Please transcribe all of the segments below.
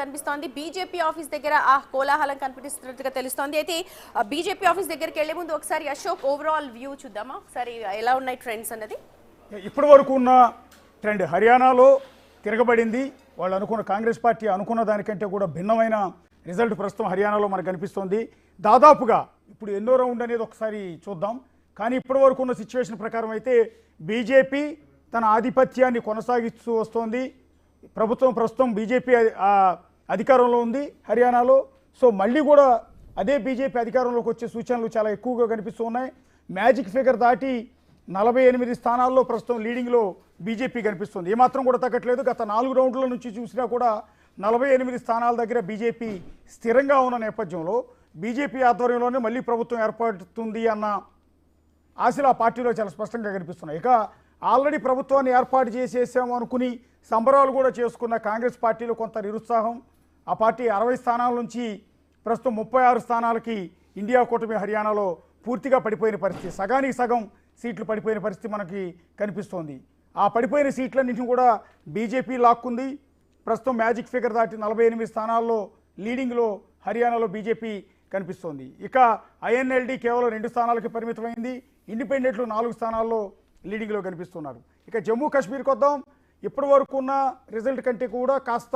కనిపిస్తోంది. BJP office దగ్గర ఆ కోలాహలం కనిపిస్తున్నట్టుగా తెలుస్తోంది. అయితే బీజేపీ ఆఫీస్ దగ్గరికి వెళ్లే ముందు ఒకసారి అశోక్ ఓవరాల్ వ్యూ చూద్దామా, ఒకసారి ఎలా ఉన్నాయి ట్రెండ్స్ అన్నది. ఇప్పటి వరకు ఉన్న ట్రెండ్ హర్యానాలో తిరగబడింది. వాళ్ళు అనుకున్న కాంగ్రెస్ పార్టీ అనుకున్న దానికంటే కూడా భిన్నమైన రిజల్ట్ ప్రస్తుతం హర్యానాలో మనకు కనిపిస్తోంది. దాదాపుగా ఇప్పుడు ఎన్నో రౌండ్ అనేది ఒకసారి చూద్దాం. కానీ ఇప్పటి వరకు ఉన్న సిచ్యువేషన్ ప్రకారం అయితే బీజేపీ తన ఆధిపత్యాన్ని కొనసాగిస్తూ వస్తోంది. ప్రభుత్వం ప్రస్తుతం బీజేపీ అధికారంలో ఉంది హర్యానాలో. సో మళ్ళీ కూడా అదే బీజేపీ అధికారంలోకి వచ్చే సూచనలు చాలా ఎక్కువగా కనిపిస్తూ ఉన్నాయి. మ్యాజిక్ ఫిగర్ దాటి 48 స్థానాల్లో ప్రస్తుతం లీడింగ్లో బీజేపీ కనిపిస్తుంది. ఏమాత్రం కూడా తగ్గట్లేదు. గత 4 రౌండ్ల నుంచి చూసినా కూడా 48 స్థానాల దగ్గర బీజేపీ స్థిరంగా ఉన్న నేపథ్యంలో బీజేపీ ఆధ్వర్యంలోనే మళ్ళీ ప్రభుత్వం ఏర్పడుతుంది అన్న ఆశలు ఆ పార్టీలో చాలా స్పష్టంగా కనిపిస్తున్నాయి. ఇక ఆల్రెడీ ప్రభుత్వాన్ని ఏర్పాటు చేసేసాము అనుకుని సంబరాలు కూడా చేసుకున్న కాంగ్రెస్ పార్టీలో కొంత నిరుత్సాహం. ఆ పార్టీ 60 స్థానాల నుంచి ప్రస్తుతం 36 స్థానాలకి ఇండియా కూటమి హర్యానాలో పూర్తిగా పడిపోయిన పరిస్థితి, సగానికి సగం సీట్లు పడిపోయిన పరిస్థితి మనకి కనిపిస్తోంది. ఆ పడిపోయిన సీట్లన్నింటినీ కూడా బీజేపీ లాక్కుంది. ప్రస్తుతం మ్యాజిక్ ఫిగర్ దాటి 48 స్థానాల్లో లీడింగ్లో హర్యానాలో బీజేపీ కనిపిస్తోంది. ఇక ఐఎన్ఎల్డి కేవలం 2 స్థానాలకి పరిమితమైంది. ఇండిపెండెంట్లు 4 స్థానాల్లో లీడింగ్లో కనిపిస్తున్నారు. ఇక జమ్మూ కాశ్మీర్కి వద్దాం. ఇప్పటి వరకు ఉన్న రిజల్ట్ కంటే కూడా కాస్త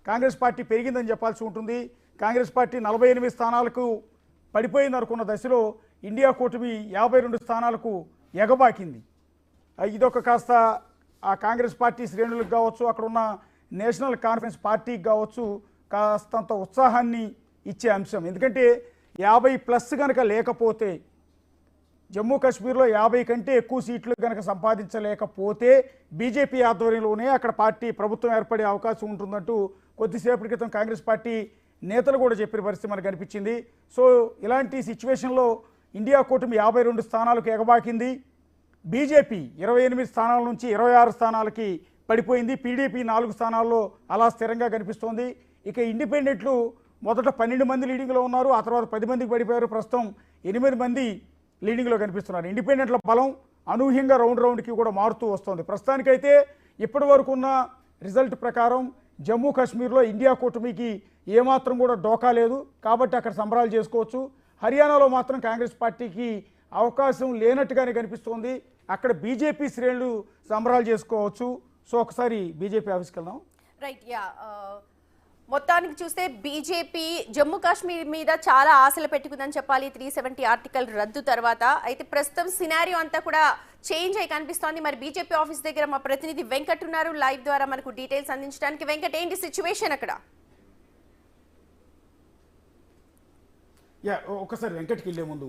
కాంగ్రెస్ పార్టీ పెరిగిందని చెప్పాల్సి ఉంటుంది. కాంగ్రెస్ పార్టీ 48 స్థానాలకు పడిపోయింది అనుకున్న దశలో ఇండియా కూటమి 52 స్థానాలకు ఎగబాకింది. ఇదొక కాస్త ఆ కాంగ్రెస్ పార్టీ శ్రేణులకు కావచ్చు, అక్కడ ఉన్న నేషనల్ కాన్ఫరెన్స్ పార్టీకి కావచ్చు కాస్తంత ఉత్సాహాన్ని ఇచ్చే అంశం. ఎందుకంటే 50+ కనుక లేకపోతే, జమ్మూ కాశ్మీర్లో 50 కంటే ఎక్కువ సీట్లు కనుక సంపాదించలేకపోతే బీజేపీ ఆధ్వర్యంలోనే అక్కడ పార్టీ ప్రభుత్వం ఏర్పడే అవకాశం ఉంటుందంటూ కొద్దిసేపటి క్రితం కాంగ్రెస్ పార్టీ నేతలు కూడా చెప్పిన పరిస్థితి మనకు కనిపించింది. సో ఇలాంటి సిచ్యువేషన్లో ఇండియా కూటమి 52 స్థానాలకు ఎగబాకింది. బీజేపీ 28 స్థానాల నుంచి 26 స్థానాలకి పడిపోయింది. పీడీపీ 4 స్థానాల్లో అలా స్థిరంగా కనిపిస్తోంది. ఇక ఇండిపెండెంట్లు మొదట 12 మంది లీడింగ్లో ఉన్నారు, ఆ తర్వాత 10 మందికి పడిపోయారు. ప్రస్తుతం 8 మంది లీడింగ్లో కనిపిస్తున్నారు. ఇండిపెండెంట్ల బలం అనూహ్యంగా రౌండ్కి కూడా మారుతూ వస్తుంది. ప్రస్తుతానికైతే ఇప్పటి వరకు ఉన్న రిజల్ట్ ప్రకారం జమ్మూ కాశ్మీర్లో ఇండియా కూటమికి ఏమాత్రం కూడా డోకా లేదు, కాబట్టి అక్కడ సంబరాలు చేసుకోవచ్చు. హర్యానాలో మాత్రం కాంగ్రెస్ పార్టీకి అవకాశం లేనట్టుగానే కనిపిస్తోంది. అక్కడ బీజేపీ శ్రేణులు సంబరాలు చేసుకోవచ్చు. సో ఒకసారి బీజేపీ ఆఫీస్కి వెళ్దాం. రైట్, యా, మొత్తానికి చూస్తే బీజేపీ జమ్మూ కాశ్మీర్ మీద చాలా ఆశలు పెట్టుకుందని చెప్పాలి 370 ఆర్టికల్ రద్దు తర్వాత. అయితే ప్రస్తుతం సినారియో అంతా కూడా చేంజ్ అయి కనిపిస్తోంది. మరి బీజేపీ ఆఫీస్ దగ్గర మా ప్రతినిధి వెంకట్ ఉన్నారు లైవ్ ద్వారా మనకు డీటెయిల్స్ అందించడానికి. వెంకట్, ఏంటి సిచ్యువేషన్ అక్కడ? ఒకసారి వెంకట్కి వెళ్ళే ముందు